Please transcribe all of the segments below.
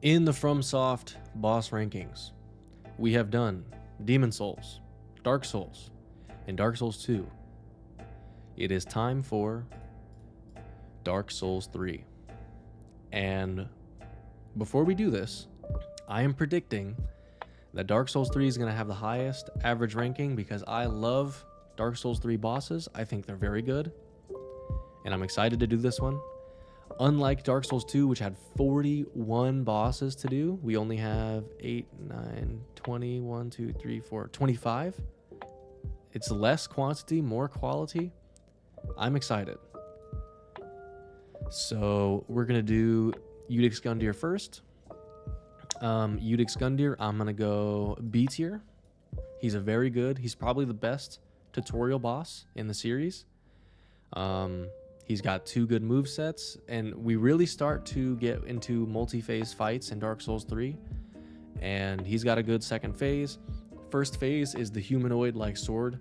In the FromSoft boss rankings, we have done Demon Souls, Dark Souls, and Dark Souls 2. It is time for Dark Souls 3. And before we do this, I am predicting that Dark Souls 3 is going to have the highest average ranking because I love Dark Souls 3 bosses. I think they're very good, and I'm excited to do this one. Unlike Dark Souls 2, which had 41 bosses to do, we only have 8, 9, 20, 1, 2, 3, 4, 25. It's less quantity, more quality. I'm excited. So we're going to do Udic Gundyr first. Udic Gundyr, I'm going to go B tier. He's he's probably the best tutorial boss in the series. He's got 2 good movesets, and we really start to get into multi-phase fights in Dark Souls 3, and he's got a good second phase. First phase is the humanoid like sword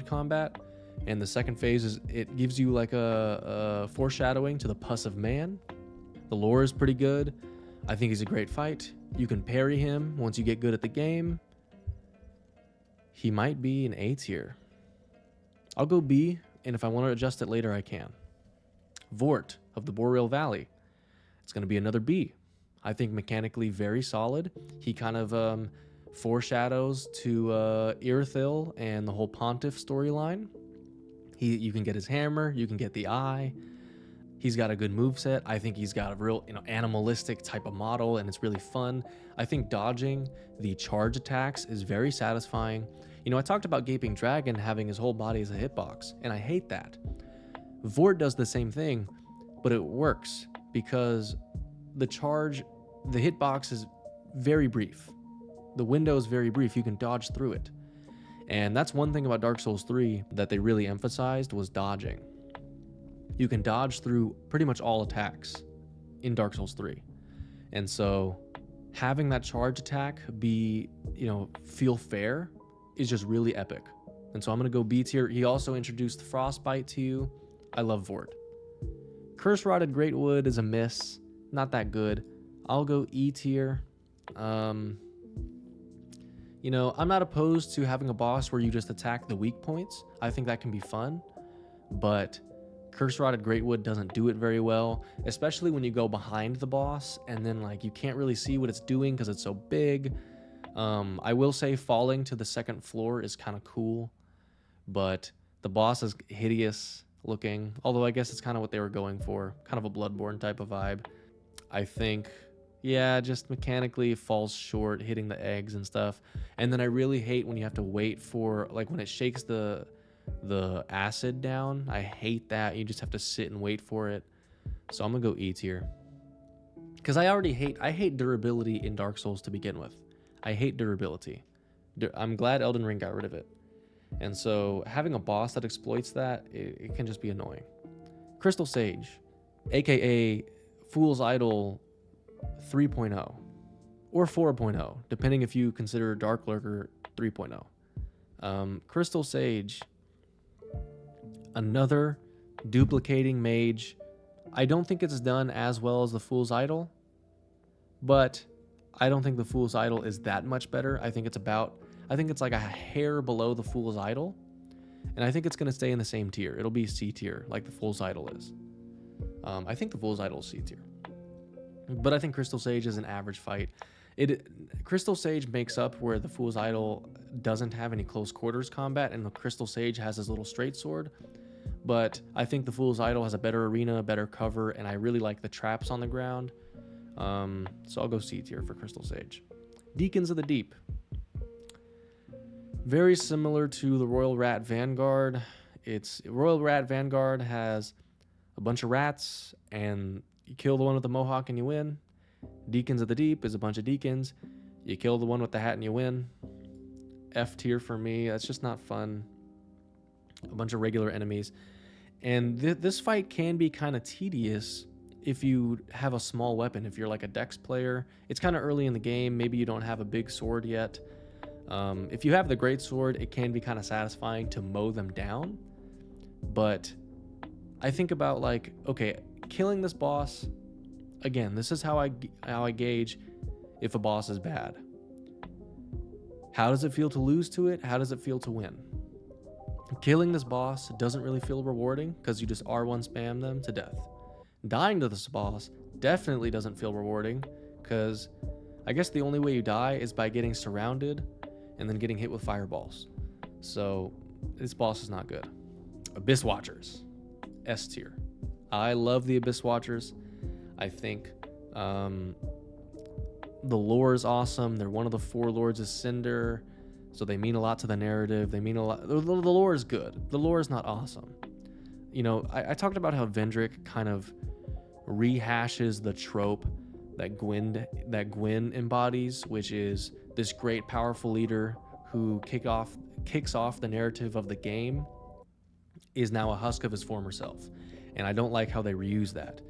combat, and the second phase is it gives you like a foreshadowing to the Pus of Man. The lore is pretty good. I think he's a great fight. You can parry him once you get good at the game. He might be an A tier. I'll go B, and if I want to adjust it later, I can. Vort of the Boreal Valley. It's going to be another B. I think mechanically very solid. He kind of foreshadows to Irithyll and the whole Pontiff storyline. You can get his hammer, you can get the eye. He's got a good moveset. I think he's got a real animalistic type of model, and it's really fun. I think dodging the charge attacks is very satisfying. I talked about Gaping Dragon having his whole body as a hitbox, and I hate that. Vort does the same thing, but it works because the hitbox is very brief. The window is very brief. You can dodge through it. And that's one thing about Dark Souls 3 that they really emphasized was dodging. You can dodge through pretty much all attacks in Dark Souls 3. And so having that charge attack feel fair is just really epic. And so I'm going to go B tier. He also introduced Frostbite to you. I love Vort. Curse Rotted Greatwood is a miss. Not that good. I'll go E tier. I'm not opposed to having a boss where you just attack the weak points. I think that can be fun. But Curse Rotted Greatwood doesn't do it very well, especially when you go behind the boss and then you can't really see what it's doing because it's so big. I will say falling to the second floor is kind of cool, but the boss is hideous looking, although I guess it's kind of what they were going for, kind of a Bloodborne type of vibe. I think, just mechanically it falls short, hitting the eggs and stuff. And then I really hate when you have to wait for, when it shakes the acid down. I hate that. You just have to sit and wait for it. So I'm gonna go E tier. Because I hate durability in Dark Souls to begin with. I hate durability. I'm glad Elden Ring got rid of it. And so having a boss that exploits that, it can just be annoying. Crystal Sage, aka Fool's Idol 3.0 or 4.0, depending if you consider Dark Lurker 3.0. Crystal Sage, another duplicating mage. I don't think it's done as well as the Fool's Idol, but I don't think the Fool's Idol is that much better. I think it's like a hair below the Fool's Idol, and I think it's going to stay in the same tier. It'll be C tier like the Fool's Idol is. I think the Fool's Idol is C tier, but I think Crystal Sage is an average fight. Crystal Sage makes up where the Fool's Idol doesn't have any close quarters combat, and the Crystal Sage has his little straight sword. But I think the Fool's Idol has a better arena, better cover, and I really like the traps on the ground. So I'll go C tier for Crystal Sage. Deacons of the Deep. Very similar to the Royal Rat Vanguard. Royal Rat Vanguard has a bunch of rats, and you kill the one with the mohawk and you win. Deacons of the Deep is a bunch of deacons. You kill the one with the hat and you win. F tier for me. That's just not fun. A bunch of regular enemies. And this fight can be kind of tedious if you have a small weapon. If you're like a dex player, it's kind of early in the game. Maybe you don't have a big sword yet. If you have the great sword, it can be kind of satisfying to mow them down. But I think about killing this boss. Again, this is how I gauge if a boss is bad. How does it feel to lose to it? How does it feel to win? Killing this boss doesn't really feel rewarding because you just R1 spam them to death. Dying to this boss definitely doesn't feel rewarding because I guess the only way you die is by getting surrounded and then getting hit with fireballs. So this boss is not good. Abyss Watchers, S tier. I love the Abyss Watchers. I think the lore is awesome. They're one of the 4 Lords of Cinder, so they mean a lot to the narrative. They mean a lot. The lore is good. The lore is not awesome. You know, I talked about how Vendrick kind of rehashes the trope that Gwyn embodies, which is this great, powerful leader who kicks off the narrative of the game is now a husk of his former self. And I don't like how they reuse that.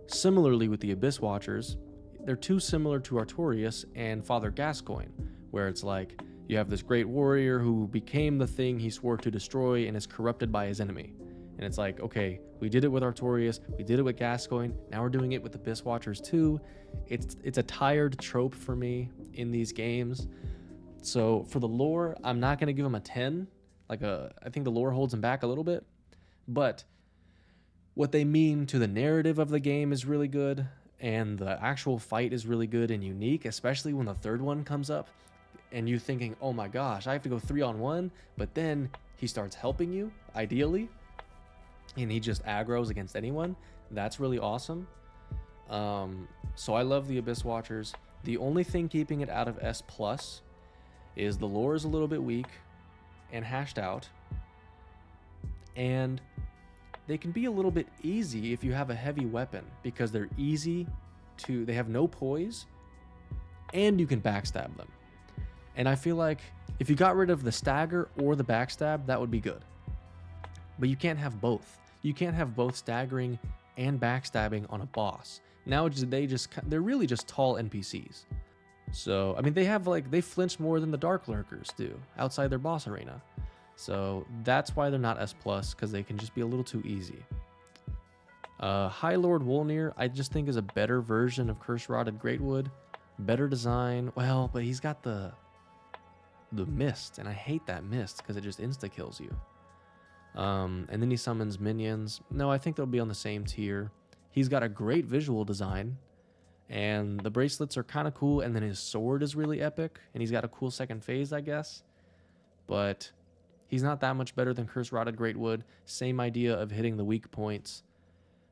Similarly with the Abyss Watchers, they're too similar to Artorias and Father Gascoigne, where it's like you have this great warrior who became the thing he swore to destroy and is corrupted by his enemy. And it's like, okay, we did it with Artorias, we did it with Gascoigne, now we're doing it with Abyss Watchers too. It's a tired trope for me in these games. So for the lore, I'm not going to give them a 10. I think the lore holds them back a little bit. But what they mean to the narrative of the game is really good, and the actual fight is really good and unique, especially when the third one comes up and you thinking, oh my gosh, I have to go 3-on-1, but then he starts helping you, ideally, and he just aggroes against anyone. That's really awesome. So I love the Abyss Watchers. The only thing keeping it out of S+ is the lore is a little bit weak and hashed out, and they can be a little bit easy if you have a heavy weapon, because they're easy to, they have no poise, and you can backstab them. And I feel like if you got rid of the stagger or the backstab, that would be good. But you can't have both. You can't have both staggering and backstabbing on a boss. Now they're really just tall NPCs. So, I mean, they flinch more than the Dark Lurkers do outside their boss arena. So that's why they're not S+, because they can just be a little too easy. High Lord Wolnir, I just think is a better version of Curse Rotted Greatwood. Better design. Well, but he's got the mist, and I hate that mist because it just insta-kills you. And then he summons minions. No, I think they'll be on the same tier. He's got a great visual design, and the bracelets are kind of cool, and then his sword is really epic, and he's got a cool second phase, I guess. But he's not that much better than Curse Rotted Greatwood. Same idea of hitting the weak points.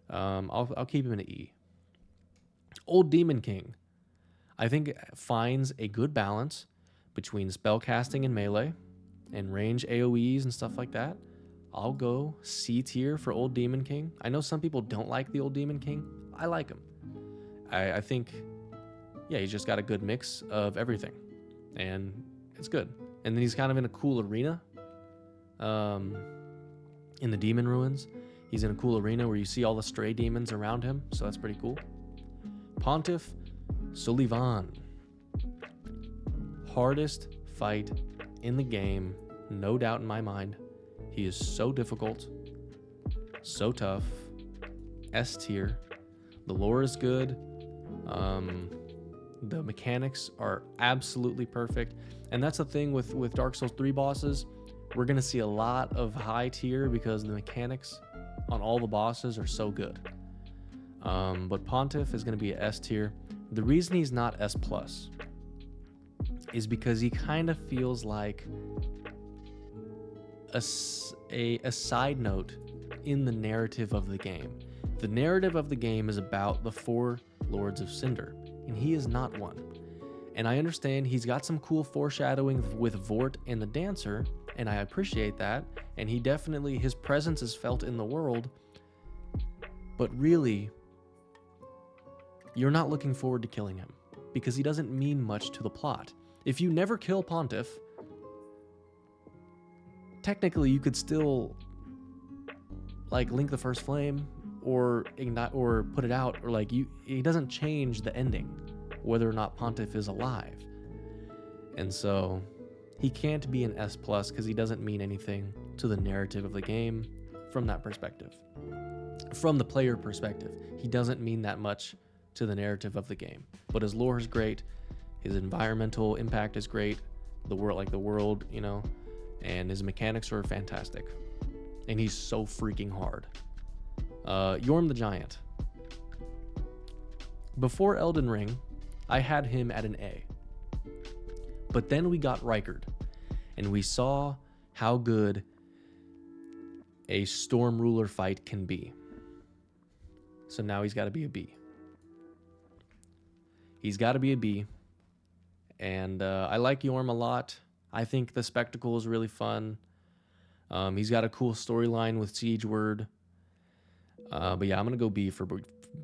I'll keep him in an E. Old Demon King, I think, finds a good balance between spellcasting and melee and range AoEs and stuff like that. I'll go C tier for Old Demon King. I know some people don't like the Old Demon King. I like him. I think, yeah, he's just got a good mix of everything, and it's good. And then he's kind of in a cool arena. In the Demon Ruins, he's in a cool arena where you see all the stray demons around him, so that's pretty cool. Pontiff Sullivan, hardest fight in the game, no doubt in my mind. He is so difficult, so tough. S tier. The lore is good. The mechanics are absolutely perfect, and that's the thing with Dark Souls 3 bosses. We're going to see a lot of high tier because the mechanics on all the bosses are so good. But Pontiff is going to be a S tier. The reason he's not S+ is because he kind of feels like a side note in the narrative of the game. The narrative of the game is about the 4 Lords of Cinder, and he is not one. And I understand he's got some cool foreshadowing with Vort and the Dancer, and I appreciate that, and his presence is felt in the world, but really, you're not looking forward to killing him, because he doesn't mean much to the plot. If you never kill Pontiff, technically you could still like link the first flame or ignite or put it out, or like he doesn't change the ending whether or not Pontiff is alive. And so he can't be an S+ because he doesn't mean anything to the narrative of the game from that perspective. From the player perspective, he doesn't mean that much to the narrative of the game. But his lore is great. His environmental impact is great. The world, and his mechanics are fantastic. And he's so freaking hard. Yorm the Giant. Before Elden Ring, I had him at an A. But then we got Rykard, and we saw how good a Storm Ruler fight can be. So now he's got to be a B. He's got to be a B. And I like Yorm a lot. I think the spectacle is really fun. He's got a cool storyline with Siege Word. But yeah, I'm going to go B for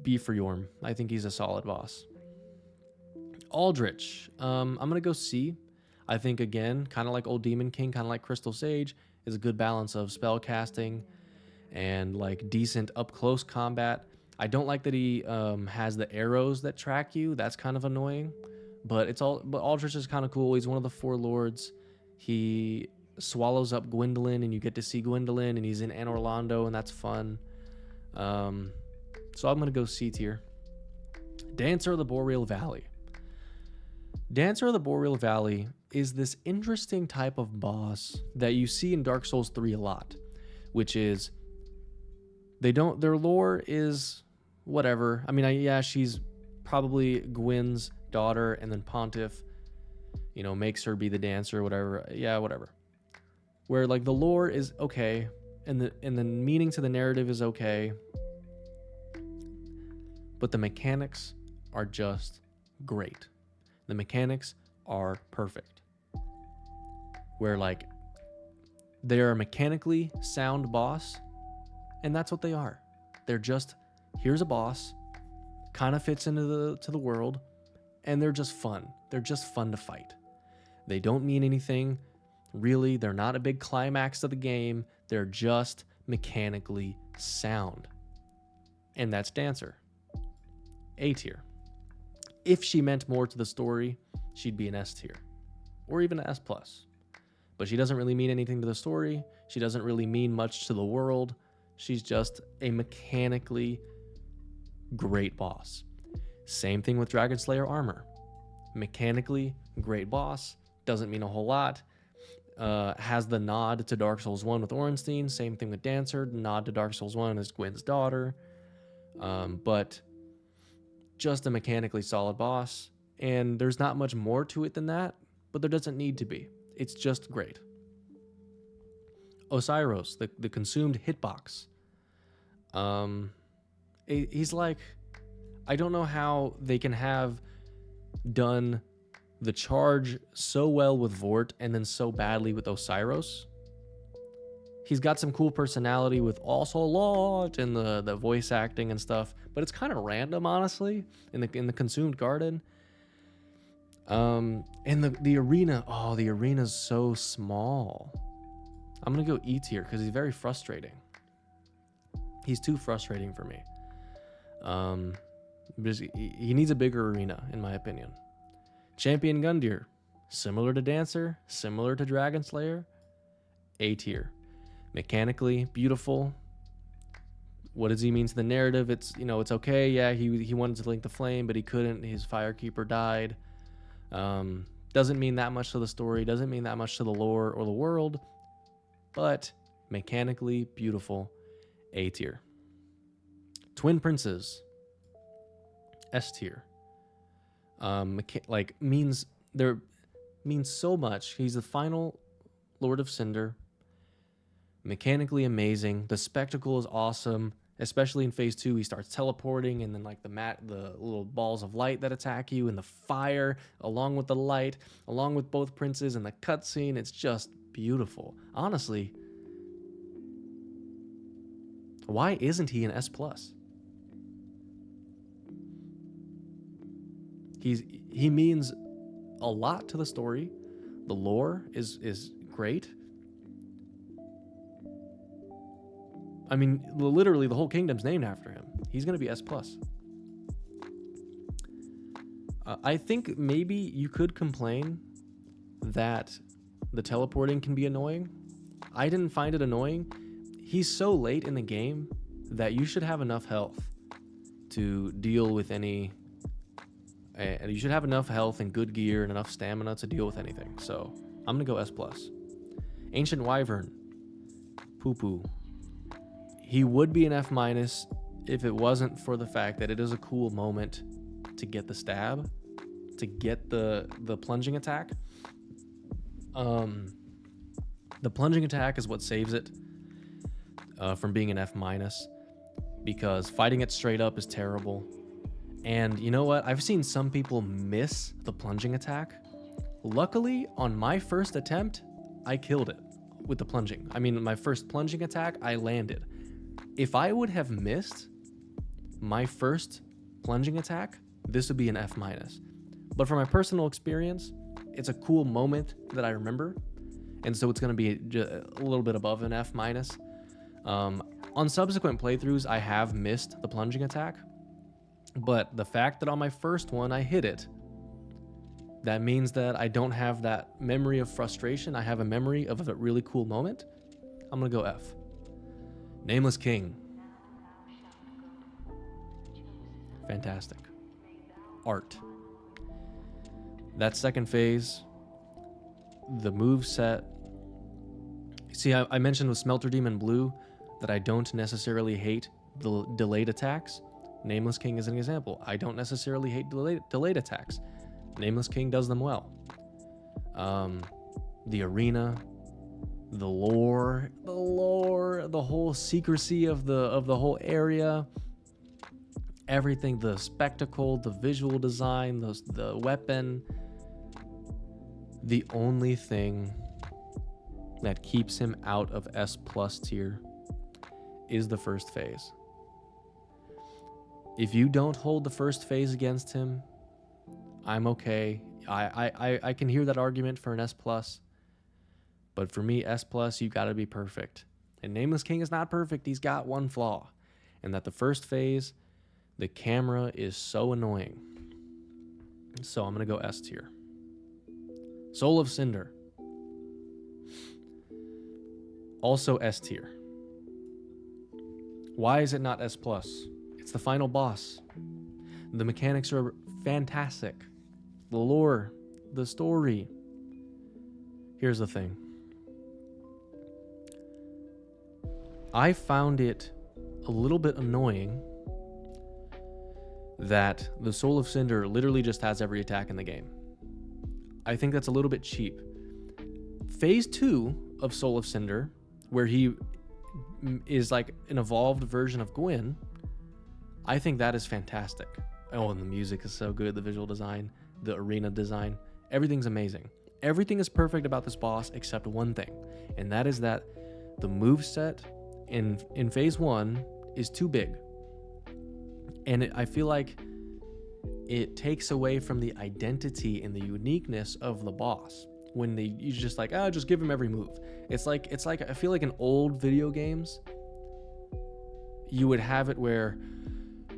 Yorm. I think he's a solid boss. Aldrich. I'm going to go C. I think, again, kind of like Old Demon King, kind of like Crystal Sage, is a good balance of spell casting and like decent up-close combat. I don't like that he has the arrows that track you. That's kind of annoying. But Aldrich is kind of cool. He's one of the 4 lords. He swallows up Gwendolyn, and you get to see Gwendolyn, and he's in Anne Orlando, and that's fun. So I'm going to go C tier. Dancer of the Boreal Valley. Dancer of the Boreal Valley is this interesting type of boss that you see in Dark Souls 3 a lot, which is their lore is whatever. I mean, she's probably Gwyn's daughter, and then Pontiff, makes her be the dancer, whatever. Yeah, whatever. Where like the lore is okay, and the meaning to the narrative is okay, but the mechanics are just great. The mechanics are perfect. Where like they're a mechanically sound boss, and that's what they are. They're just, here's a boss, kind of fits into the world, and they're just fun. They're just fun to fight. They don't mean anything, really. They're not a big climax to the game. They're just mechanically sound. And that's Dancer. A tier. If she meant more to the story, she'd be an S tier. Or even an S+. But she doesn't really mean anything to the story. She doesn't really mean much to the world. She's just a mechanically great boss. Same thing with Dragon Slayer armor. Mechanically great boss. Doesn't mean a whole lot. Has the nod to Dark Souls 1 with Ornstein. Same thing with Dancer. Nod to Dark Souls 1 as Gwyn's daughter. But just a mechanically solid boss. And there's not much more to it than that, but there doesn't need to be. It's just great. Osiros, the consumed hitbox. He's like, I don't know how they can have done the charge so well with Vort and then so badly with Osiros. He's got some cool personality with also a lot and the voice acting and stuff, but it's kind of random, honestly, in the consumed garden. And the arena, the arena's so small. I'm gonna go E tier because he's very frustrating. He's too frustrating for me. He needs a bigger arena, in my opinion. Champion Gundyr, similar to Dancer, similar to Dragon Slayer, A tier. Mechanically beautiful. What does he mean to the narrative? It's okay. Yeah, he wanted to link the flame, but he couldn't. His Firekeeper died. Doesn't mean that much to the story. Doesn't mean that much to the lore or the world. But mechanically beautiful. A tier. Twin Princes. S tier. Means so much. He's the final Lord of Cinder. Mechanically amazing. The spectacle is awesome, especially in phase 2. He starts teleporting, and then like the little balls of light that attack you, and the fire along with the light, along with both princes and the cutscene. It's just beautiful. Honestly, why isn't he an S+? He means a lot to the story. The lore is great. I mean, literally the whole kingdom's named after him. He's going to be S+. I think maybe you could complain that the teleporting can be annoying. I didn't find it annoying. He's so late in the game that you should have enough health to deal with any and you should have enough health and good gear and enough stamina to deal with anything. So I'm gonna go S+. Ancient Wyvern, poo poo. He would be an F- if it wasn't for the fact that it is a cool moment to get the stab, to get the plunging attack. The plunging attack is what saves it from being an F-, because fighting it straight up is terrible. And you know what? I've seen some people miss the plunging attack. Luckily, on my first attempt, I killed it with the plunging. I mean, my first plunging attack, I landed. If I would have missed my first plunging attack, this would be an F-. But from my personal experience, it's a cool moment that I remember, and so it's going to be a little bit above an F-. On subsequent playthroughs, I have missed the plunging attack, but the fact that on my first one I hit it, that means that I don't have that memory of frustration. I have a memory of a really cool moment. I'm going to go F. Nameless King. Fantastic. Art. That second phase, the move set. See, I mentioned with Smelter Demon Blue that I don't necessarily hate the delayed attacks. Nameless King is an example. I don't necessarily hate delayed attacks. Nameless King does them well. The arena, the lore, the whole secrecy of the whole area, everything, the spectacle, the visual design, the weapon. The only thing that keeps him out of S+ tier is the first phase. If you don't hold the first phase against him, I'm okay. I can hear that argument for an S+, but for me, S+, you gotta be perfect. And Nameless King is not perfect. He's got one flaw, and that the first phase, the camera is so annoying. So I'm gonna go S tier. Soul of Cinder. Also S tier. Why is it not S+? It's the final boss. The mechanics are fantastic. The lore, the story. Here's the thing. I found it a little bit annoying that the Soul of Cinder literally just has every attack in the game. I think that's a little bit cheap. Phase 2 of Soul of Cinder, where he is like an evolved version of Gwyn, I think that is fantastic. Oh, and the music is so good, the visual design, the arena design, everything's amazing. Everything is perfect about this boss except one thing, and that is that the moveset in phase 1 is too big. And I feel like it takes away from the identity and the uniqueness of the boss when you just like, just give him every move. It's like I feel like in old video games you would have it where,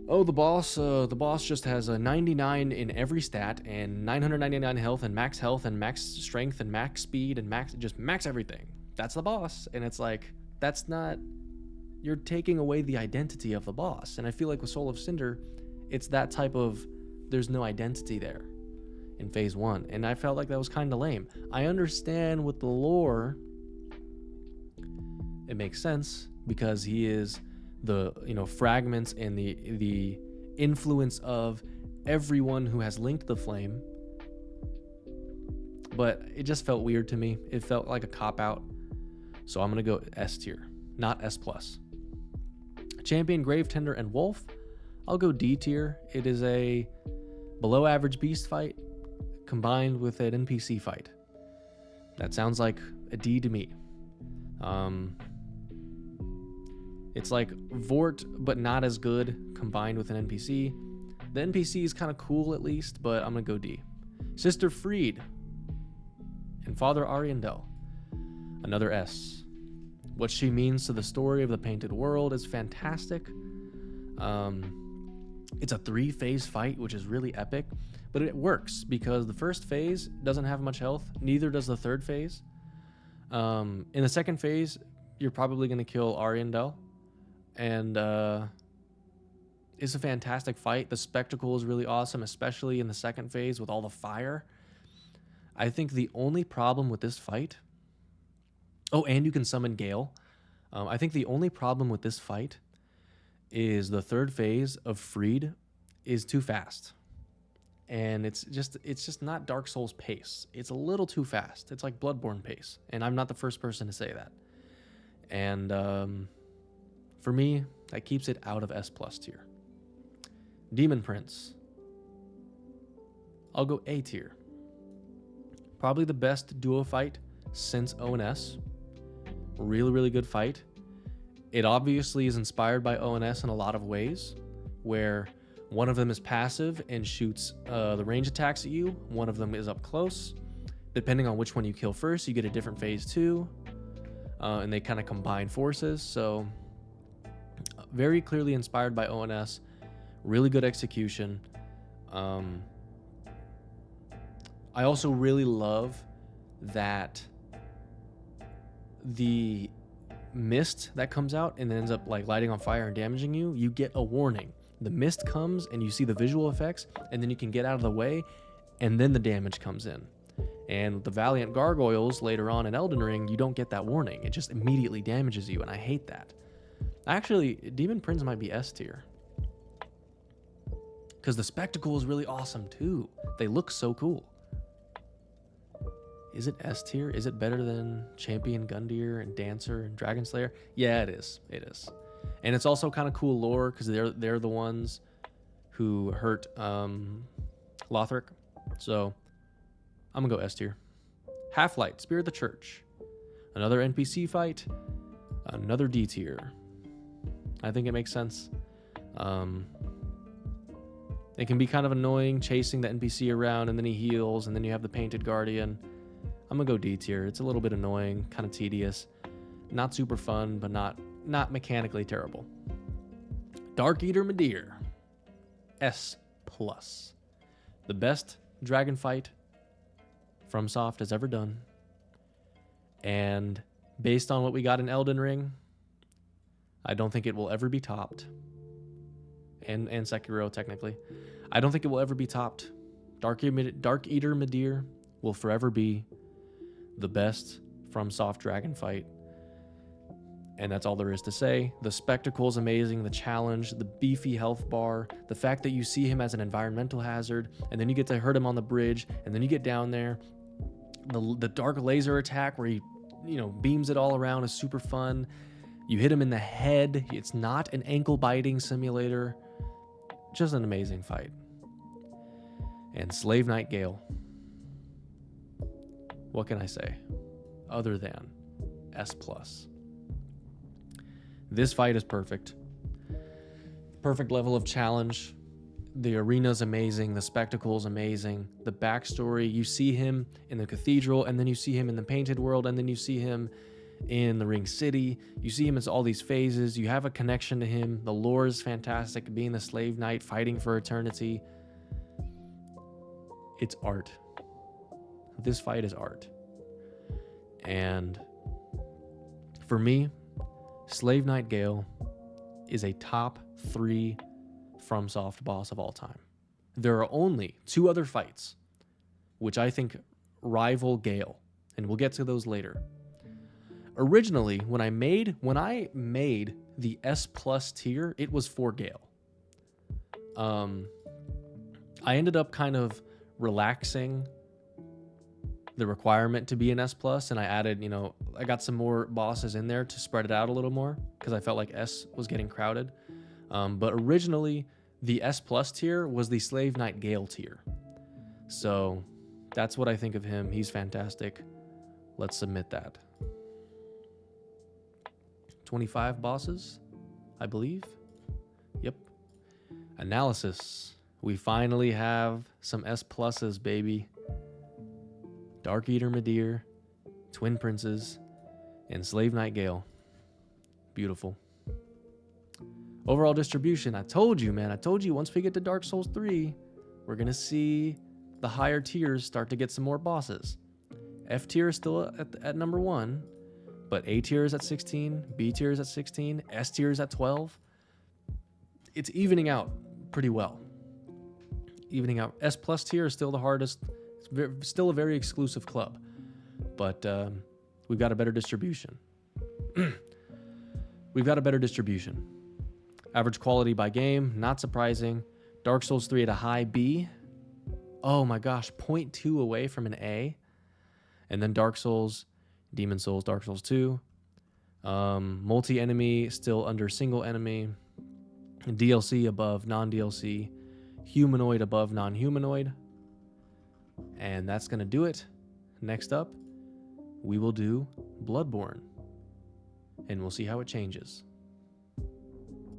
the boss just has a 99 in every stat and 999 health and max strength and max speed and max everything. That's the boss. And it's like, that's not, you're taking away the identity of the boss. And I feel like with Soul of Cinder, it's that type of, there's no identity there in phase 1. And I felt like that was kind of lame. I understand with the lore, it makes sense because he is the, fragments and the influence of everyone who has linked the flame. But it just felt weird to me. It felt like a cop-out. So I'm going to go S tier, not S+. Champion, Gravetender, and Wolf, I'll go D tier. It is a below average beast fight combined with an NPC fight. That sounds like a D to me. It's like Vort, but not as good combined with an NPC. The NPC is kind of cool at least, but I'm gonna go D. Sister Freed and Father Ariandel, another S. What she means to the story of the Painted World is fantastic. It's a 3-phase fight, which is really epic, but it works because the first phase doesn't have much health, neither does the third phase. In the second phase, you're probably going to kill Ariandel, and It's a fantastic fight. The spectacle is really awesome, especially in the second phase with all the fire. I think the only problem with this fight... Oh, and you can summon Gale. I think the only problem with this fight is the third phase of Freed is too fast. And it's just not Dark Souls pace. It's a little too fast. It's like Bloodborne pace. And I'm not the first person to say that. And for me, that keeps it out of S+ tier. Demon Prince. I'll go A tier. Probably the best duo fight since ONS. Really, really good fight. It obviously is inspired by ONS in a lot of ways, where one of them is passive and shoots the range attacks at you. One of them is up close. Depending on which one you kill first, you get a different phase too. And they kind of combine forces. So very clearly inspired by ONS. Really good execution. I also really love that the mist that comes out and ends up like lighting on fire and damaging you, you get a warning. The mist comes and you see the visual effects, and then you can get out of the way, and then the damage comes in. And with the Valiant Gargoyles later on in Elden Ring, you don't get that warning. It just immediately damages you, and I hate that. Actually, Demon Prince might be S tier. Because the spectacle is really awesome too. They look so cool. Is it S tier? Is it better than Champion Gundyr and Dancer and Dragon Slayer? Yeah, it is. It is. And it's also kind of cool lore because they're the ones who hurt Lothric. So I'm gonna go S tier. Half-Light, Spear of the Church. Another NPC fight. Another D tier. I think it makes sense. It can be kind of annoying chasing the NPC around and then he heals and then you have the Painted Guardian. I'm gonna go D tier. It's a little bit annoying, kind of tedious. Not super fun, but not mechanically terrible. Dark Eater Midir. S+. The best dragon fight FromSoft has ever done. And based on what we got in Elden Ring, I don't think it will ever be topped. And Sekiro, technically. I don't think it will ever be topped. Dark Eater Midir will forever be the best FromSoft dragon fight. And that's all there is to say. The spectacle is amazing, the challenge, the beefy health bar, the fact that you see him as an environmental hazard, and then you get to hurt him on the bridge, and then you get down there. The dark laser attack where he, beams it all around is super fun. You hit him in the head. It's not an ankle biting simulator. Just an amazing fight. And Slave Knight Gale. What can I say other than S+? This fight is perfect. Perfect level of challenge. The arena's amazing. The spectacle's amazing. The backstory, you see him in the cathedral, and then you see him in the Painted World, and then you see him in the Ring City. You see him as all these phases. You have a connection to him. The lore is fantastic. Being the slave knight, fighting for eternity. It's art. This fight is art. And for me, Slave Knight Gale is a top 3 FromSoft boss of all time. There are only 2 other fights which I think rival Gale, and we'll get to those later. Originally, when I made the S+ tier, it was for Gale. I ended up kind of relaxing the requirement to be an S+, and I added, I got some more bosses in there to spread it out a little more because I felt like S was getting crowded. But originally, the S+ tier was the Slave Knight Gale tier. So that's what I think of him. He's fantastic. Let's submit that. 25 bosses, I believe. Yep. Analysis. We finally have some S+'s, baby. Dark Eater Midir, Twin Princes, and Slave Knight Gale. Beautiful. Overall distribution. I told you, man. I told you once we get to Dark Souls 3, we're going to see the higher tiers start to get some more bosses. F tier is still at number 1, but A tier is at 16, B tier is at 16, S tier is at 12. it's evening out pretty well. Evening out. S plus tier is still the hardest. It's still a very exclusive club, but we've got a better distribution. We've got a better distribution. Average quality by game, not surprising. Dark Souls 3 at a high B. Oh my gosh, 0.2 away from an A. And then Dark Souls, Demon Souls, Dark Souls 2. Multi-enemy still under single enemy. DLC above non-DLC. Humanoid above non-humanoid. And that's going to do it. Next up, we will do Bloodborne. And we'll see how it changes.